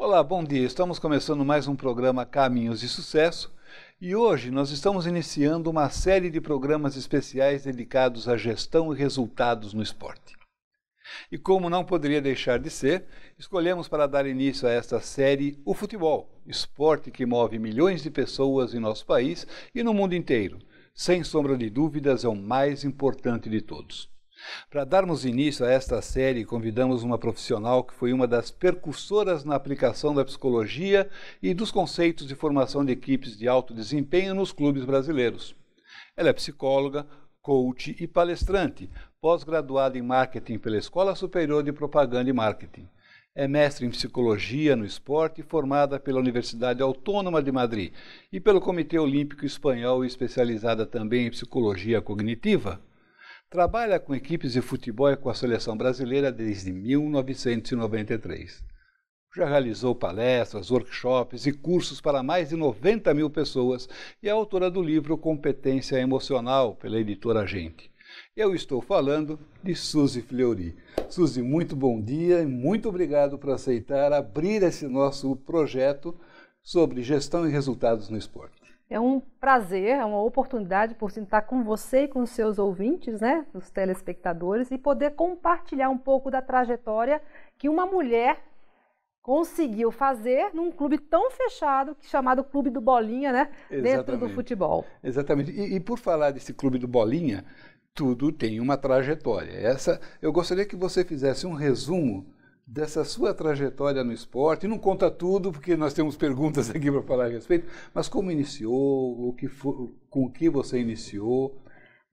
Olá, bom dia. Estamos começando mais um programa Caminhos de Sucesso e hoje nós estamos iniciando uma série de programas especiais dedicados à gestão e resultados no esporte. E como não poderia deixar de ser, escolhemos para dar início a esta série o futebol, esporte que move milhões de pessoas em nosso país e no mundo inteiro. Sem sombra de dúvidas, é o mais importante de todos. Para darmos início a esta série, convidamos uma profissional que foi uma das percursoras na aplicação da psicologia e dos conceitos de formação de equipes de alto desempenho nos clubes brasileiros. Ela é psicóloga, coach e palestrante, pós-graduada em marketing pela Escola Superior de Propaganda e Marketing. É mestre em psicologia no esporte, formada pela Universidade Autônoma de Madrid e pelo Comitê Olímpico Espanhol e especializada também em psicologia cognitiva. Trabalha com equipes de futebol e com a seleção brasileira desde 1993. Já realizou palestras, workshops e cursos para mais de 90 mil pessoas e é autora do livro Competência Emocional, pela editora Gente. Eu estou falando de Suzy Fleury. Suzy, muito bom dia e muito obrigado por aceitar abrir esse nosso projeto sobre gestão e resultados no esporte. É um prazer, é uma oportunidade por estar com você e com os seus ouvintes, né, os telespectadores, e poder compartilhar um pouco da trajetória que uma mulher conseguiu fazer num clube tão fechado, chamado Clube do Bolinha, né, dentro do futebol. Exatamente. E por falar desse Clube do Bolinha, tudo tem uma trajetória. Eu gostaria que você fizesse um resumo dessa sua trajetória no esporte. Não conta tudo, porque nós temos perguntas aqui para falar a respeito, mas como iniciou, com o que você iniciou?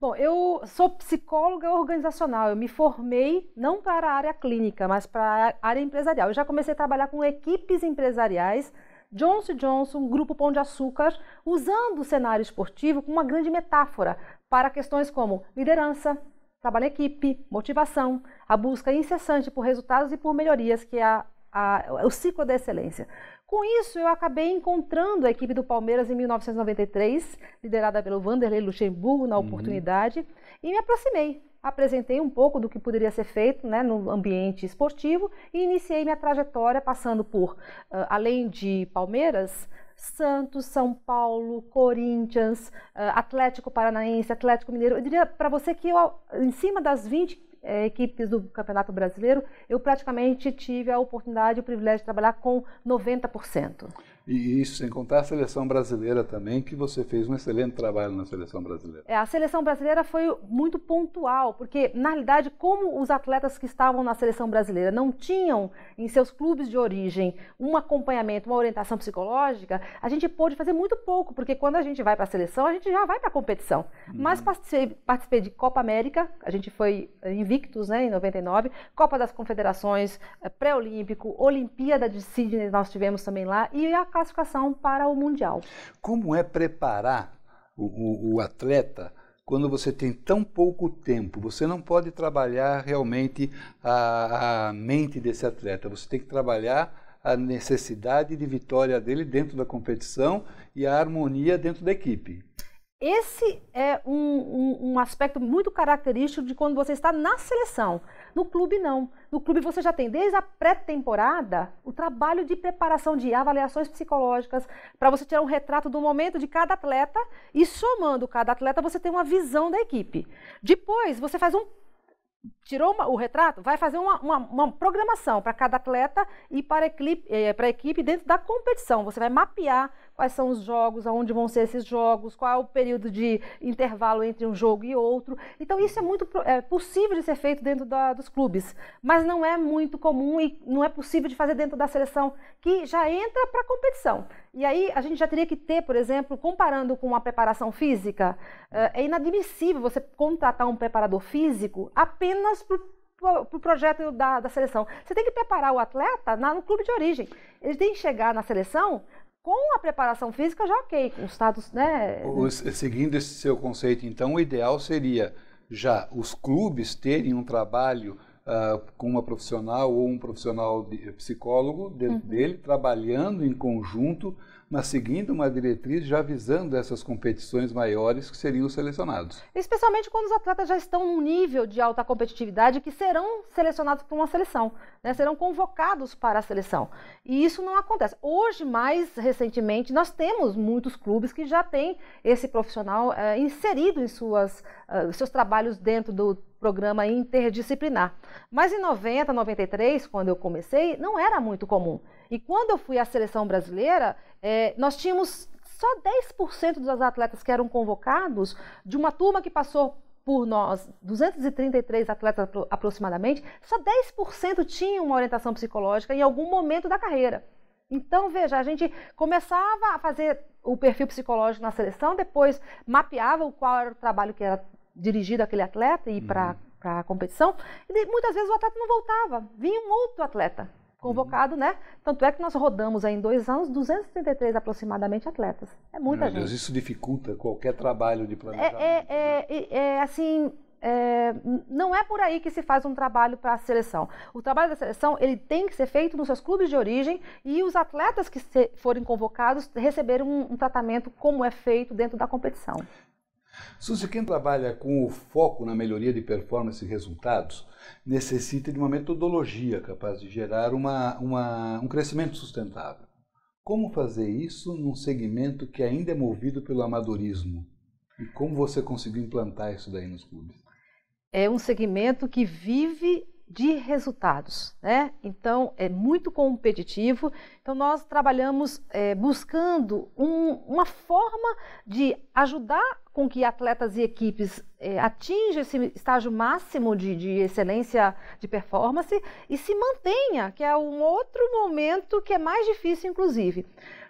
Bom, eu sou psicóloga organizacional, eu me formei não para a área clínica, mas para a área empresarial. Eu já comecei a trabalhar com equipes empresariais, Johnson & Johnson, Grupo Pão de Açúcar, usando o cenário esportivo como uma grande metáfora para questões como liderança, trabalho em equipe, motivação, a busca incessante por resultados e por melhorias, que é o ciclo da excelência. Com isso, eu acabei encontrando a equipe do Palmeiras em 1993, liderada pelo Vanderlei Luxemburgo na oportunidade, e me aproximei. Apresentei um pouco do que poderia ser feito, né, no ambiente esportivo e iniciei minha trajetória passando por, além de Palmeiras, Santos, São Paulo, Corinthians, Atlético Paranaense, Atlético Mineiro. Eu diria para você que em cima das 20 equipes do Campeonato Brasileiro, eu praticamente tive a oportunidade e o privilégio de trabalhar com 90%. E isso sem contar a seleção brasileira também, que você fez um excelente trabalho na seleção brasileira. A seleção brasileira foi muito pontual, porque, na realidade, como os atletas que estavam na seleção brasileira não tinham em seus clubes de origem um acompanhamento, uma orientação psicológica, a gente pôde fazer muito pouco, porque quando a gente vai para a seleção, a gente já vai para a competição. Mas participei de Copa América, a gente foi invictos, né, em 99, Copa das Confederações, pré-olímpico, Olimpíada de Sydney nós tivemos também lá, e a classificação para o Mundial. Como é preparar o atleta quando você tem tão pouco tempo? Você não pode trabalhar realmente a mente desse atleta, você tem que trabalhar a necessidade de vitória dele dentro da competição e a harmonia dentro da equipe. Esse é um aspecto muito característico de quando você está na seleção. No clube, não. No clube você já tem, desde a pré-temporada, o trabalho de preparação de avaliações psicológicas, para você tirar um retrato do momento de cada atleta e, somando cada atleta, você tem uma visão da equipe. Depois, você faz tirou o retrato, vai fazer uma programação para cada atleta e para a equipe dentro da competição. Você vai mapear quais são os jogos, aonde vão ser esses jogos, qual é o período de intervalo entre um jogo e outro. Então isso é muito possível de ser feito dentro dos clubes, mas não é muito comum e não é possível de fazer dentro da seleção, que já entra para a competição. E aí a gente já teria que ter, por exemplo, comparando com a preparação física, é inadmissível você contratar um preparador físico apenas para o projeto da seleção. Você tem que preparar o atleta no clube de origem. Ele tem que chegar na seleção com a preparação física já ok, com os status, né? Seguindo esse seu conceito, então, o ideal seria já os clubes terem um trabalho com uma profissional ou um profissional psicólogo dele, trabalhando em conjunto, mas seguindo uma diretriz, já visando essas competições maiores que seriam os selecionados. Especialmente quando os atletas já estão num nível de alta competitividade que serão selecionados para uma seleção, né? Serão convocados para a seleção. E isso não acontece. Hoje, mais recentemente, nós temos muitos clubes que já têm esse profissional inserido em seus trabalhos dentro do programa interdisciplinar. Mas em 90, 93, quando eu comecei, não era muito comum. E quando eu fui à seleção brasileira, nós tínhamos só 10% dos atletas que eram convocados, de uma turma que passou por nós, 233 atletas aproximadamente, só 10% tinham uma orientação psicológica em algum momento da carreira. Então, veja, a gente começava a fazer o perfil psicológico na seleção, depois mapeava qual era o trabalho que era dirigido àquele atleta e ir para a competição, e muitas vezes o atleta não voltava, vinha um outro atleta convocado, né? Tanto é que nós rodamos aí em 2 anos 233 aproximadamente atletas. É muita gente. Meu Deus, isso dificulta qualquer trabalho de planejamento. Não é por aí que se faz um trabalho para a seleção. O trabalho da seleção ele tem que ser feito nos seus clubes de origem e os atletas que forem convocados receberem um tratamento como é feito dentro da competição. Suzy, quem trabalha com o foco na melhoria de performance e resultados necessita de uma metodologia capaz de gerar um crescimento sustentável. Como fazer isso num segmento que ainda é movido pelo amadorismo? E como você conseguiu implantar isso daí nos clubes? É um segmento que vive de resultados, né? Então, é muito competitivo. Então, nós trabalhamos buscando uma forma de ajudar com que atletas e equipes atinjam esse estágio máximo de excelência de performance e se mantenha, que é um outro momento que é mais difícil, inclusive.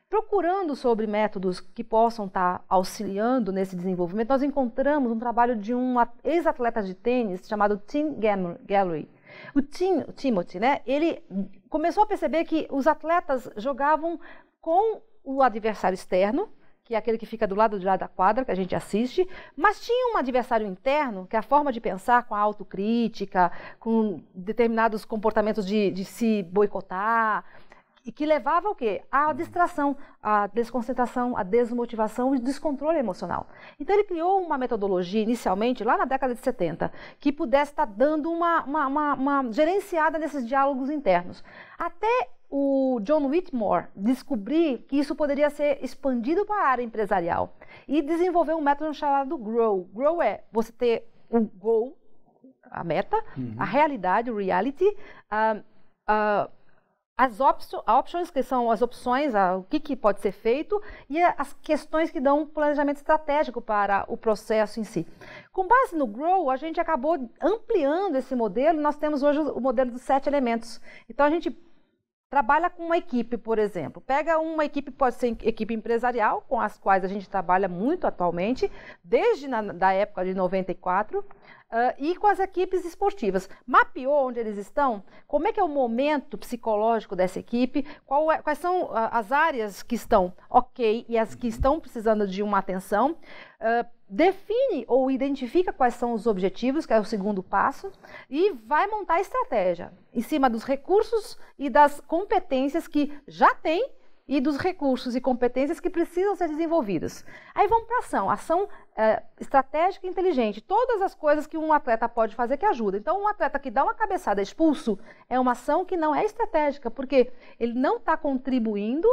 Procurando sobre métodos que possam estar auxiliando nesse desenvolvimento, nós encontramos um trabalho de um ex-atleta de tênis chamado Tim Gallery. O Timothy, né, ele começou a perceber que os atletas jogavam com o adversário externo, que é aquele que fica do lado de lá da quadra, que a gente assiste, mas tinha um adversário interno, que é a forma de pensar com a autocrítica, com determinados comportamentos de se boicotar, e que levava ao quê? A distração, a desconcentração, a desmotivação e descontrole emocional. Então ele criou uma metodologia, inicialmente, lá na década de 70, que pudesse estar dando uma gerenciada nesses diálogos internos. Até o John Whitmore descobrir que isso poderia ser expandido para a área empresarial e desenvolver um método chamado GROW. GROW é você ter um goal, a meta, a realidade, o reality, as options, que são as opções, o que pode ser feito, e as questões que dão um planejamento estratégico para o processo em si. Com base no GROW, a gente acabou ampliando esse modelo, nós temos hoje o modelo dos 7 elementos. Então, a gente trabalha com uma equipe, por exemplo. Pega uma equipe, pode ser equipe empresarial, com as quais a gente trabalha muito atualmente, desde da época de 94, e com as equipes esportivas. Mapeou onde eles estão, como é que é o momento psicológico dessa equipe, quais são as áreas que estão ok e as que estão precisando de uma atenção, define ou identifica quais são os objetivos, que é o segundo passo, e vai montar a estratégia em cima dos recursos e das competências que já tem e dos recursos e competências que precisam ser desenvolvidas. Aí vamos para a ação estratégica e inteligente, todas as coisas que um atleta pode fazer que ajudam. Então, um atleta que dá uma cabeçada expulso é uma ação que não é estratégica, porque ele não está contribuindo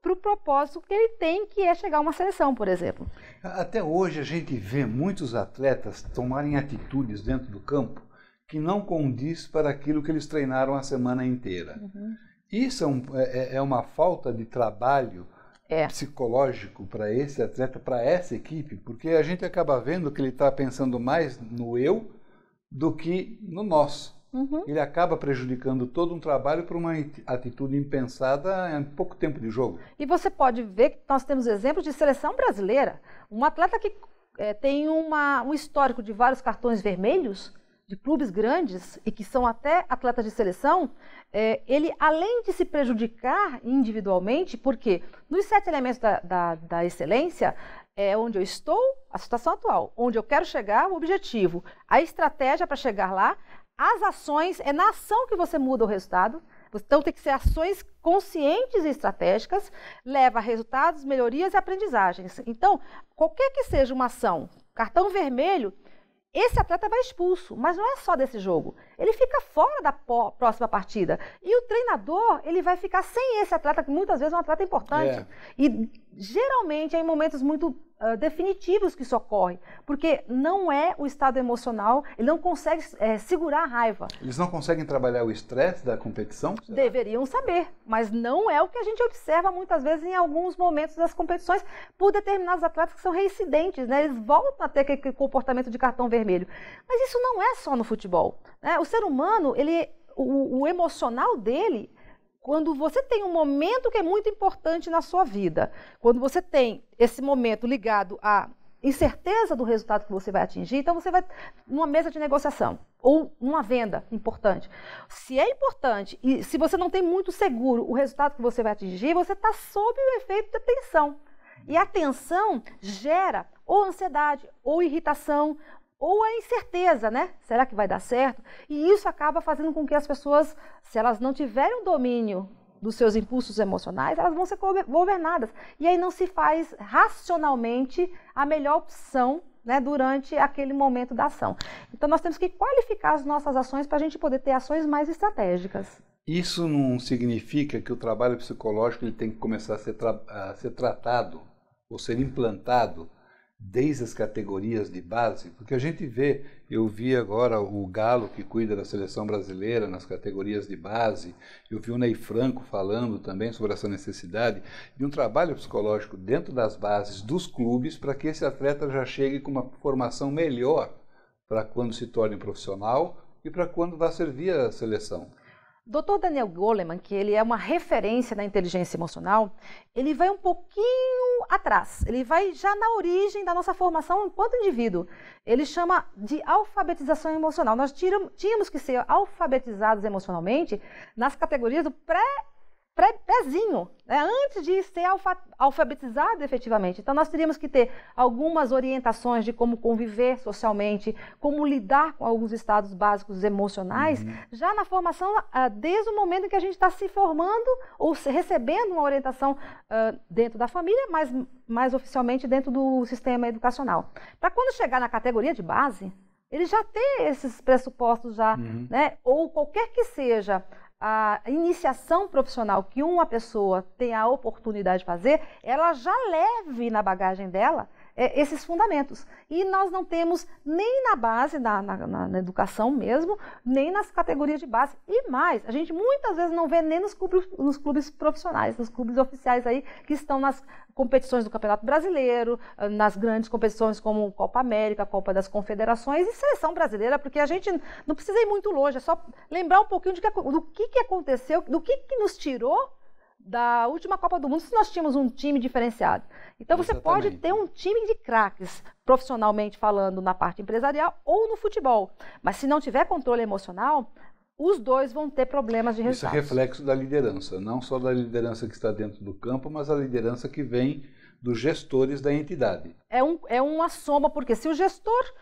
para o propósito que ele tem, que é chegar a uma seleção, por exemplo. Até hoje a gente vê muitos atletas tomarem atitudes dentro do campo que não condiz para aquilo que eles treinaram a semana inteira. Isso é uma falta de trabalho psicológico para esse atleta, para essa equipe? Porque a gente acaba vendo que ele está pensando mais no eu do que no nós. Ele acaba prejudicando todo um trabalho por uma atitude impensada em pouco tempo de jogo. E você pode ver que nós temos exemplos de seleção brasileira. Um atleta que tem um histórico de vários cartões vermelhos, de clubes grandes e que são até atletas de seleção, ele, além de se prejudicar individualmente, porque nos 7 elementos da excelência, é onde eu estou, a situação atual, onde eu quero chegar, o objetivo, a estratégia para chegar lá, as ações, é na ação que você muda o resultado. Então tem que ser ações conscientes e estratégicas, leva a resultados, melhorias e aprendizagens. Então, qualquer que seja uma ação, cartão vermelho, esse atleta vai expulso, mas não é só desse jogo. Ele fica fora da próxima partida. E o treinador, ele vai ficar sem esse atleta, que muitas vezes é um atleta importante. E geralmente é em momentos muito definitivos que isso ocorre, porque não é o estado emocional, ele não consegue segurar a raiva. Eles não conseguem trabalhar o estresse da competição? Será? Deveriam saber, mas não é o que a gente observa muitas vezes em alguns momentos das competições por determinados atletas que são reincidentes, né? Eles voltam a ter aquele comportamento de cartão vermelho. Mas isso não é só no futebol, né? O ser humano, o emocional dele, quando você tem um momento que é muito importante na sua vida, quando você tem esse momento ligado à incerteza do resultado que você vai atingir, então você vai numa mesa de negociação ou numa venda importante. Se é importante e se você não tem muito seguro o resultado que você vai atingir, você está sob o efeito da tensão. E a tensão gera ou ansiedade, ou irritação, ou a incerteza, né? Será que vai dar certo? E isso acaba fazendo com que as pessoas, se elas não tiverem o domínio dos seus impulsos emocionais, elas vão ser governadas. E aí não se faz racionalmente a melhor opção, né, durante aquele momento da ação. Então nós temos que qualificar as nossas ações para a gente poder ter ações mais estratégicas. Isso não significa que o trabalho psicológico ele tem que começar a ser tratado ou ser implantado desde as categorias de base, porque a gente vê, eu vi agora o Galo que cuida da seleção brasileira nas categorias de base, eu vi o Ney Franco falando também sobre essa necessidade de um trabalho psicológico dentro das bases dos clubes para que esse atleta já chegue com uma formação melhor para quando se torne profissional e para quando vá servir a seleção. Dr. Daniel Goleman, que ele é uma referência na inteligência emocional, ele vai um pouquinho atrás, ele vai já na origem da nossa formação enquanto indivíduo. Ele chama de alfabetização emocional. Nós tínhamos que ser alfabetizados emocionalmente nas categorias do pré-pezinho, né? Antes de ser alfabetizado efetivamente. Então nós teríamos que ter algumas orientações de como conviver socialmente, como lidar com alguns estados básicos emocionais, já na formação, desde o momento em que a gente está se formando ou recebendo uma orientação dentro da família, mas mais oficialmente dentro do sistema educacional. Para quando chegar na categoria de base, ele já tem esses pressupostos já, né? Ou qualquer que seja a iniciação profissional que uma pessoa tem a oportunidade de fazer, ela já leve na bagagem dela esses fundamentos. E nós não temos nem na base, na educação mesmo, nem nas categorias de base. E mais, a gente muitas vezes não vê nem nos clubes profissionais, nos clubes oficiais aí, que estão nas competições do Campeonato Brasileiro, nas grandes competições como Copa América, Copa das Confederações e Seleção Brasileira, porque a gente não precisa ir muito longe, é só lembrar um pouquinho do que aconteceu, do que nos tirou da última Copa do Mundo, se nós tínhamos um time diferenciado. Então você pode ter um time de craques, profissionalmente falando, na parte empresarial ou no futebol, mas se não tiver controle emocional, os dois vão ter problemas de resultados. Isso é reflexo da liderança, não só da liderança que está dentro do campo, mas a liderança que vem dos gestores da entidade. É uma soma, porque se o gestor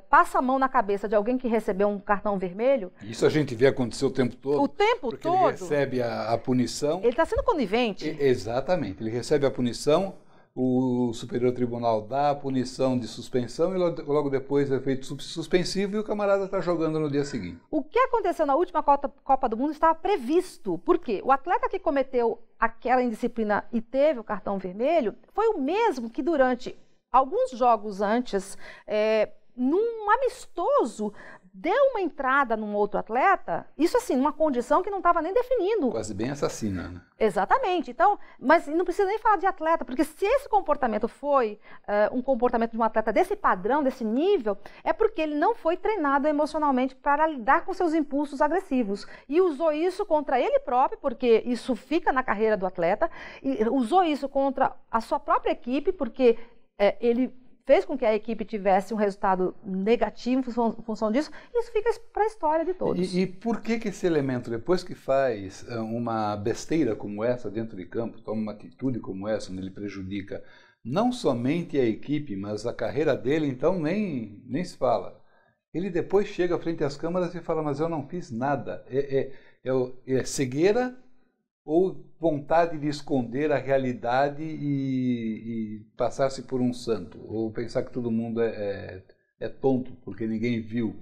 passa a mão na cabeça de alguém que recebeu um cartão vermelho... Isso a gente vê acontecer o tempo todo. O tempo porque todo. Ele recebe a punição. Ele está sendo conivente. Exatamente. Ele recebe a punição, o Superior Tribunal dá a punição de suspensão e logo depois é feito suspensivo e o camarada está jogando no dia seguinte. O que aconteceu na última Copa do Mundo estava previsto. Por quê? O atleta que cometeu aquela indisciplina e teve o cartão vermelho foi o mesmo que durante alguns jogos antes, num amistoso, deu uma entrada num outro atleta, isso assim, numa condição que não estava nem definindo. Quase bem assassina, né? Exatamente. Então, mas não precisa nem falar de atleta, porque se esse comportamento foi um comportamento de um atleta desse padrão, desse nível, é porque ele não foi treinado emocionalmente para lidar com seus impulsos agressivos. E usou isso contra ele próprio, porque isso fica na carreira do atleta, e usou isso contra a sua própria equipe, porque ele fez com que a equipe tivesse um resultado negativo em função disso, isso fica para a história de todos. E por que esse elemento, depois que faz uma besteira como essa dentro de campo, toma uma atitude como essa, onde ele prejudica não somente a equipe, mas a carreira dele, então nem se fala. Ele depois chega frente às câmeras e fala, mas eu não fiz nada. É cegueira ou vontade de esconder a realidade e passar-se por um santo? Ou pensar que todo mundo é tonto, porque ninguém viu?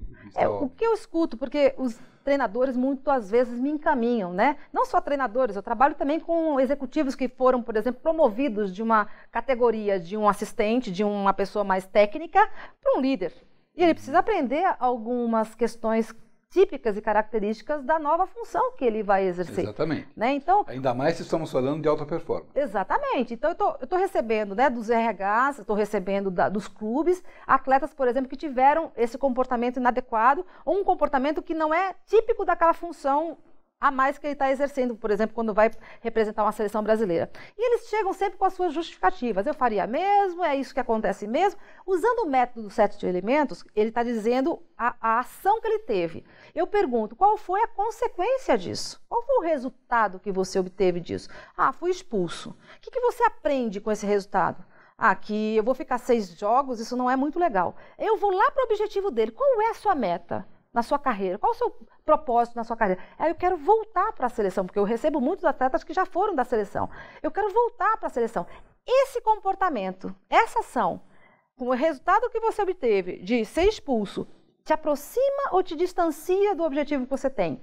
O que eu escuto, porque os treinadores muitas vezes me encaminham, né? Não só treinadores, eu trabalho também com executivos que foram, por exemplo, promovidos de uma categoria de um assistente, de uma pessoa mais técnica, para um líder. E ele precisa aprender algumas questões típicas e características da nova função que ele vai exercer. Exatamente. Né? Então, ainda mais se estamos falando de alta performance. Exatamente. Então, eu estou recebendo, né, dos RHs, estou recebendo dos clubes, atletas, por exemplo, que tiveram esse comportamento inadequado ou um comportamento que não é típico daquela função a mais que ele está exercendo, por exemplo, quando vai representar uma seleção brasileira. E eles chegam sempre com as suas justificativas. Eu faria mesmo, é isso que acontece mesmo. Usando o método dos 7 elementos, ele está dizendo a ação que ele teve. Eu pergunto, qual foi a consequência disso? Qual foi o resultado que você obteve disso? Fui expulso. O que você aprende com esse resultado? Que eu vou ficar 6 jogos, isso não é muito legal. Eu vou lá para o objetivo dele. Qual é a sua meta na sua carreira? Qual o seu propósito na sua carreira? Eu quero voltar para a seleção, porque eu recebo muitos atletas que já foram da seleção. Eu quero voltar para a seleção. Esse comportamento, essa ação, com o resultado que você obteve de ser expulso, te aproxima ou te distancia do objetivo que você tem?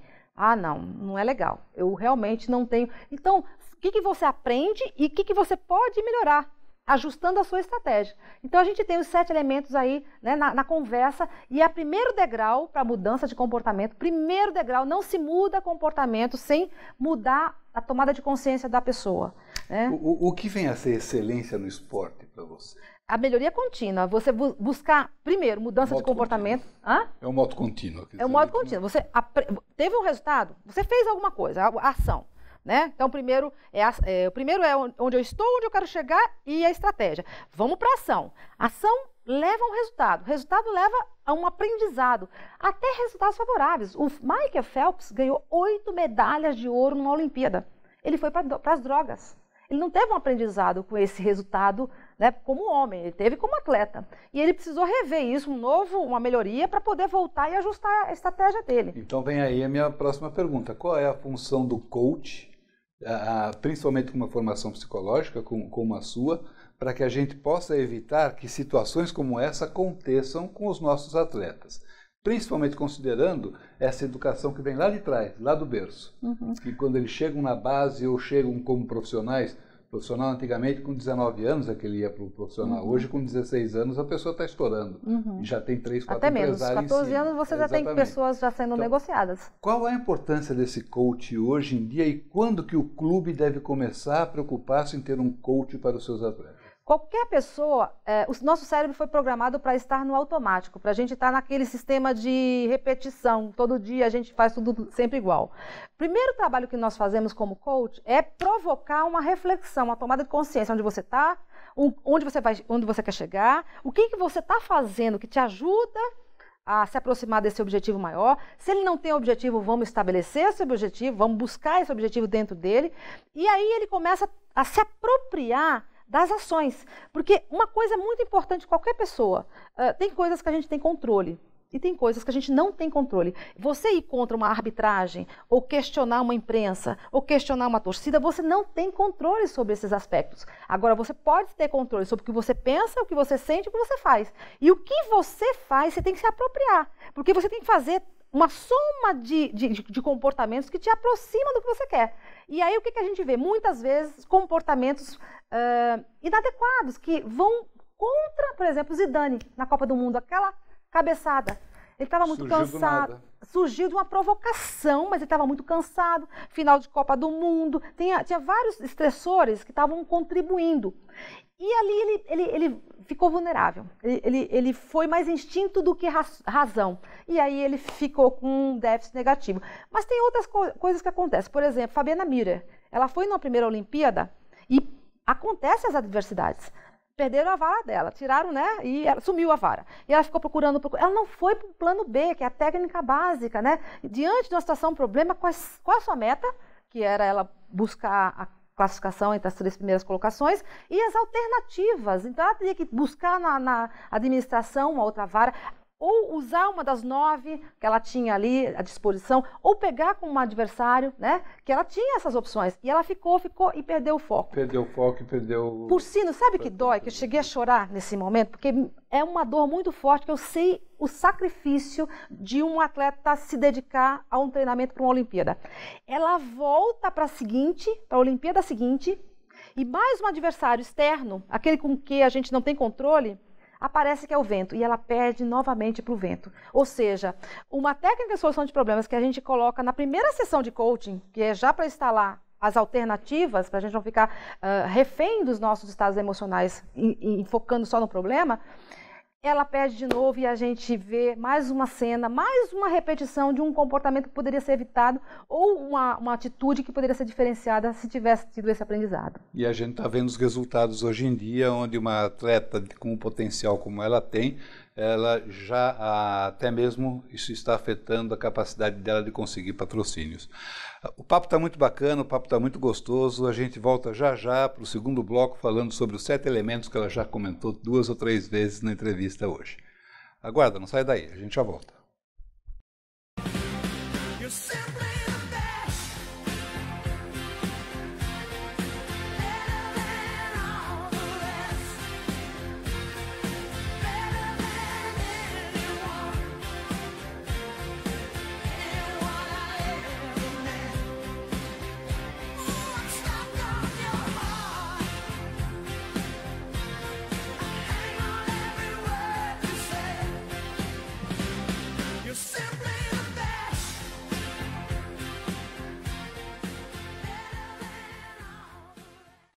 Não é legal. Eu realmente não tenho. Então, o que você aprende e o que você pode melhorar? Ajustando a sua estratégia. Então, a gente tem os 7 elementos aí, né, na conversa, e é o primeiro degrau para a mudança de comportamento. Primeiro degrau, não se muda comportamento sem mudar a tomada de consciência da pessoa. Né? O que vem a ser excelência no esporte para você? A melhoria contínua. Você buscar, primeiro, mudança de comportamento. É um modo contínuo. É um modo contínuo. Você teve um resultado, você fez alguma coisa, a ação. Né? Então, o primeiro é onde eu estou, onde eu quero chegar e a estratégia. Vamos para a ação. A ação leva a um resultado. O resultado leva a um aprendizado, até resultados favoráveis. O Michael Phelps ganhou 8 medalhas de ouro numa Olimpíada. Ele foi para as drogas. Ele não teve um aprendizado com esse resultado, né, como homem, ele teve como atleta. E ele precisou rever isso, uma melhoria, para poder voltar e ajustar a estratégia dele. Então vem aí a minha próxima pergunta. Qual é a função do coach, principalmente com uma formação psicológica como a sua, para que a gente possa evitar que situações como essa aconteçam com os nossos atletas? Principalmente considerando essa educação que vem lá de trás, lá do berço. Que quando eles chegam na base ou chegam como profissionais, profissional antigamente com 19 anos é que ele ia para o profissional. Hoje com 16 anos a pessoa está estourando. E já tem 3, 4 empresários em cima. Até menos, 14 anos você já tem pessoas já sendo negociadas. Qual é a importância desse coach hoje em dia e quando que o clube deve começar a preocupar-se em ter um coach para os seus atletas? Qualquer pessoa, o nosso cérebro foi programado para estar no automático, para a gente estar naquele sistema de repetição. Todo dia a gente faz tudo sempre igual. O primeiro trabalho que nós fazemos como coach é provocar uma reflexão, uma tomada de consciência onde você está, onde você quer chegar, o que você está fazendo que te ajuda a se aproximar desse objetivo maior. Se ele não tem objetivo, vamos estabelecer esse objetivo, vamos buscar esse objetivo dentro dele. E aí ele começa a se apropriar das ações, porque uma coisa muito importante de qualquer pessoa, tem coisas que a gente tem controle e tem coisas que a gente não tem controle. Você ir contra uma arbitragem, ou questionar uma imprensa, ou questionar uma torcida, você não tem controle sobre esses aspectos. Agora, você pode ter controle sobre o que você pensa, o que você sente, o que você faz. E o que você faz, você tem que se apropriar, porque você tem que fazer uma soma de comportamentos que te aproximam do que você quer. E aí o que a gente vê? Muitas vezes comportamentos inadequados, que vão contra, por exemplo, Zidane na Copa do Mundo, aquela cabeçada. Ele estava muito cansado. Surgiu de uma provocação, mas ele estava muito cansado. Final de Copa do Mundo. Tinha vários estressores que estavam contribuindo. E ali ele ficou vulnerável. Ele foi mais instinto do que razão. E aí ele ficou com um déficit negativo. Mas tem outras coisas que acontecem. Por exemplo, Fabiana Müller. Ela foi numa primeira Olimpíada e acontecem as adversidades. Perderam a vara dela, tiraram, né? E ela sumiu a vara. E ela ficou procurando. Ela não foi para o plano B, que é a técnica básica, né? Diante de uma situação, um problema, qual a sua meta? Que era ela buscar a classificação entre as 3 primeiras colocações e as alternativas. Então, ela teria que buscar na administração uma outra vara, ou usar uma das 9 que ela tinha ali à disposição, ou pegar com um adversário, né? Que ela tinha essas opções. E ela ficou e perdeu o foco. Perdeu o foco e perdeu... Porcino, sabe que dói? Que eu cheguei a chorar nesse momento, porque é uma dor muito forte, que eu sei o sacrifício de um atleta se dedicar a um treinamento para uma Olimpíada. Ela volta para a Olimpíada seguinte, e mais um adversário externo, aquele com que a gente não tem controle, aparece que é o vento, e ela perde novamente para o vento. Ou seja, uma técnica de solução de problemas que a gente coloca na primeira sessão de coaching, que é já para instalar as alternativas, para a gente não ficar refém dos nossos estados emocionais e focando só no problema, ela perde de novo e a gente vê mais uma cena, mais uma repetição de um comportamento que poderia ser evitado ou uma atitude que poderia ser diferenciada se tivesse tido esse aprendizado. E a gente está vendo os resultados hoje em dia, onde uma atleta com um potencial como ela tem, ela já até mesmo isso está afetando a capacidade dela de conseguir patrocínios. O papo está muito bacana, o papo está muito gostoso. A gente volta já para o segundo bloco falando sobre os 7 elementos que ela já comentou 2 ou 3 vezes na entrevista hoje. Aguarda, não sai daí, a gente já volta.